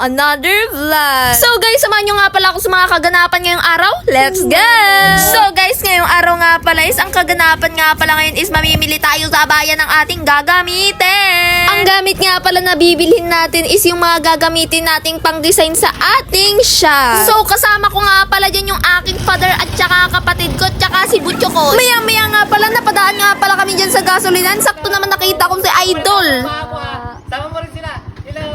another vlog. So guys, samahan nyo nga pala ako sa mga kaganapan ngayong araw. Let's go! So guys, ngayong araw nga pala is, ang kaganapan nga pala ngayon is mamimili tayo sa bayan ng ating gagamitin. Ang gamit nga pala na bibilhin natin is yung mga gagamitin nating pang-design sa ating shop. So kasama ko nga pala dyan yung aking father at saka kapatid ko at saka si Butcho ko. Maya-maya nga pala, napadaan nga pala kami dyan sa gasolinan. Sakto naman nakita ko si Idol. Sama mo rin sila. Hello!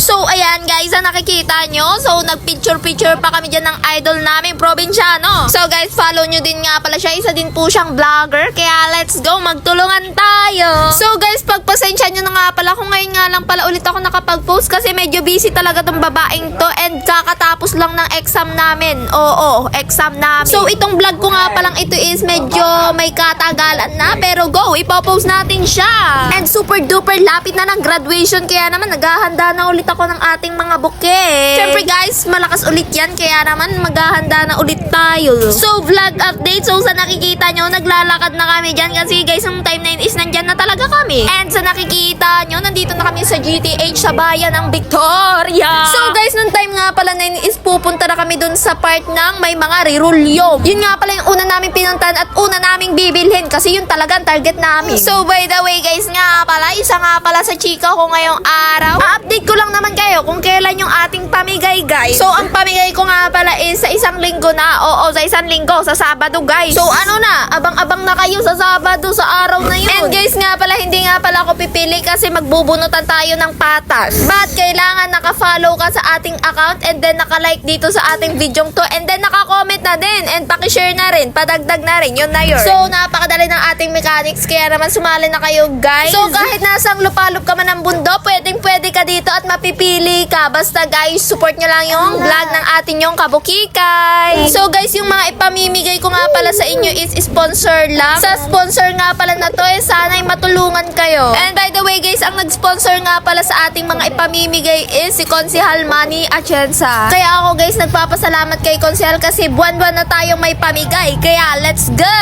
So, ayan guys, ang nakikita nyo. So, nagpicture-picture pa kami dyan ng idol namin, probinsyano. So, guys, follow nyo din nga pala siya. Isa din po siyang vlogger. Kaya, let's go, magtulungan tayo. So, guys, pagpasensya nyo na nga pala kung ngayon nga lang pala ulit ako nakapag-post kasi medyo busy talaga tong babaeng to and kakatapos lang ng exam namin. Oo, exam namin. So, itong vlog ko nga palang ito is medyo may katagalan na. Pero go, ipopost natin siya. And super duper lapit na ng graduation. Kaya naman, naghahanda na ulit ako ng ating mga bouquet. Siyempre guys, malakas ulit yan. Kaya naman, maghahanda na ulit tayo. So, vlog update. So, sa nakikita nyo, naglalakad na kami dyan. Kasi guys, yung time na yun is nandyan na talaga kami. And sa nakikita nyo, nandito na kami sa GTH sa bayan ng Victoria. So guys, nung time nga pala na yun is pupunta na kami dun sa part ng may mga rirulyo. Yun nga pala yung una namin pinuntahan at una naming bibilhin. Kasi yun talaga ang target namin. So by the way guys nga pala, isa nga pala sa chika ko ngayong araw. Update ko lang naman kayo kung kailan yung ating pamigay guys. So ang pamigay ko nga pala is sa isang linggo na. Oo, sa isang linggo, sa Sabado guys. So ano na, abang-abang na kayo sa Sabado sa araw na yun. And guys nga pala, hindi nga pala ako pipili kasi magbubunutan tayo ng patas. But kailangan naka-follow ka sa ating account and then naka-like dito sa ating video to and then naka-comment na din and paki-share na rin, padagdag na rin, yun na yun. So napakadali ng ating mechanics kaya naman sumali na kayo guys. So kahit nasang lupalop ka man ng bundo, pwede ka dito at mapipili ka. Basta guys, support nyo lang yung vlog ng ating yung kabukikay. So guys, yung mga ipamimigay ko nga pala sa inyo is sponsor lang. Sa sponsor nga pala na to sana'y matulungan kayo. And by the way guys, ang nag-sponsor nga pala sa ating mga ipamimigay is si Konsehal Manny Atienza. Kaya ako guys, nagpapasalamat kay Konsehal kasi buwan-buwan na tayong may pamigay. Kaya let's go!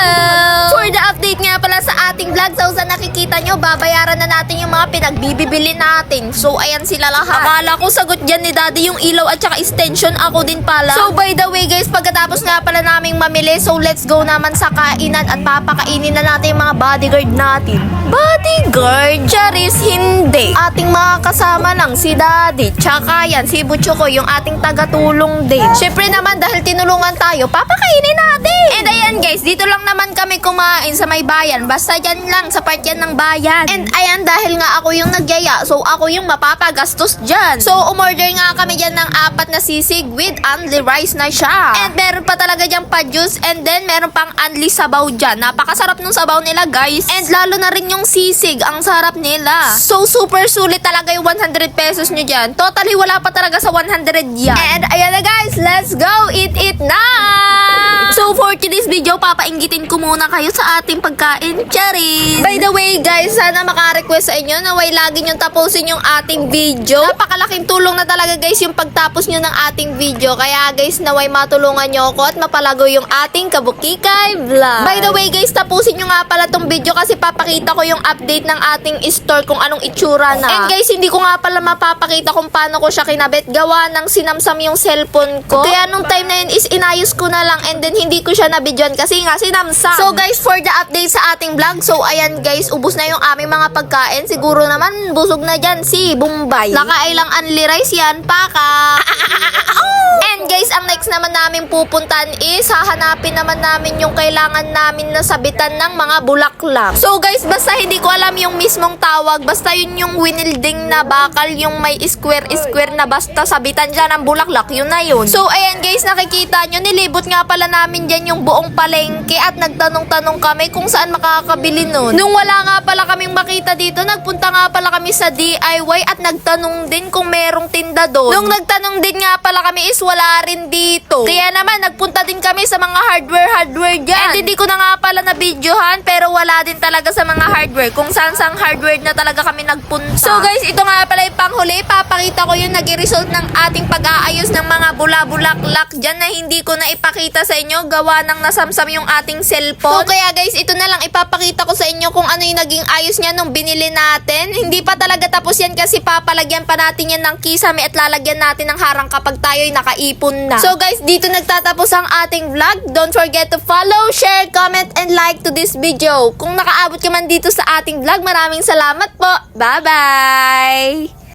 For the update nga pala sa ating vlog, so sa nakikita nyo, babayaran na natin yung mga pinagbibili natin. So ayan sila lahat. Akala ko sagot dyan ni Daddy yung ilaw at saka extension, ako din pala. So by the way guys, pagkatapos nga pala naming mamili, so let's go naman sa kainan at papakainin na natin yung mga bodyguard natin. Bodyguard? Charis, hindi. Ating mga kasama lang, si Daddy, tsaka yan, si Butcho ko, yung ating tagatulong din. Syempre naman, dahil tinulungan tayo, papakainin natin. And ayan guys, dito lang naman kami kumain sa may bayan. Basta dyan lang, sa part yan ng bayan. And ayan, dahil nga ako yung nagyaya, so ako yung mapapagastos dyan. So umorder nga kami dyan ng 4 na sisig with only rice na siya. And meron pa talaga dyan pa juice and then meron pang only sabaw dyan. Napakasarap nung sabaw nila guys. And lalo na rin yung sisig, ang sarap nila. So super sulit talaga yung 100 pesos nyo dyan. Totally wala pa talaga sa 100 yan. And ayan na guys, let's go eat it na! So for today's video, papainggitin ko muna kayo sa ating pagkain. Charis! By the way guys, sana maka-request sa inyo na way lagi nyo tapusin yung ating video. Napakalaking tulong na talaga guys yung pagtapos nyo ng ating video. Kaya guys, naway matulungan nyo ako at mapalago yung ating kabukikay vlog. By the way guys, tapusin nyo nga pala tong video kasi papakita ko yung update ng ating store kung anong itsura na. And guys, hindi ko nga pala mapapakita kung paano ko siya kinabit. Gawa ng sinamsam yung cellphone ko. Kaya nung time na yun is inayos ko na lang and then hindi ko siya nabidyon kasi nga sinamsam. So guys, for the update sa ating vlog, so ayan guys, ubos na yung aming mga pagkain. Siguro naman busog na dyan si Bombay. Nakailang only rice yan, paka. And guys, ang next naman namin pupuntan is hahanapin naman namin yung kailangan namin na sabitan ng mga bulaklak. So guys, basta hindi ko alam yung mismong tawag, basta yun yung winilding na bakal, yung may square na basta sabitan dyan ng bulaklak, yun na yun. So ayan guys, nakikita nyo, nilibot nga pala namin dyan yung buong palengke at nagtanong-tanong kami kung saan makakabili nun. Nung wala nga pala kaming makita dito, nagpunta nga pala kami sa DIY at nagtanong din kung merong tinda doon. Nung nagtanong din nga pala kami is wala wala rin dito. Kaya naman, nagpunta din kami sa mga hardware dyan. And hindi ko na nga pala na videohan, pero wala din talaga sa mga hardware. Kung saan hardware na talaga kami nagpunta. So guys, ito nga pala yung panghuli. Papakita ko yung nag-result ng ating pag-aayos ng mga bula-bulaklak dyan na hindi ko na ipakita sa inyo. Gawa ng nasamsam yung ating cellphone. So kaya guys, ito na lang ipapakita ko sa inyo kung ano yung naging ayos niya nung binili natin. Hindi pa talaga tapos yan kasi papalagyan pa natin yan ng kisame at lalagyan natin ng harang kapag tayo'y nakaipon na. So guys, dito nagtatapos ang ating vlog. Don't forget to follow, share, comment, and like to this video. Kung nakaabot ka man dito sa ating vlog, maraming salamat po. Bye-bye!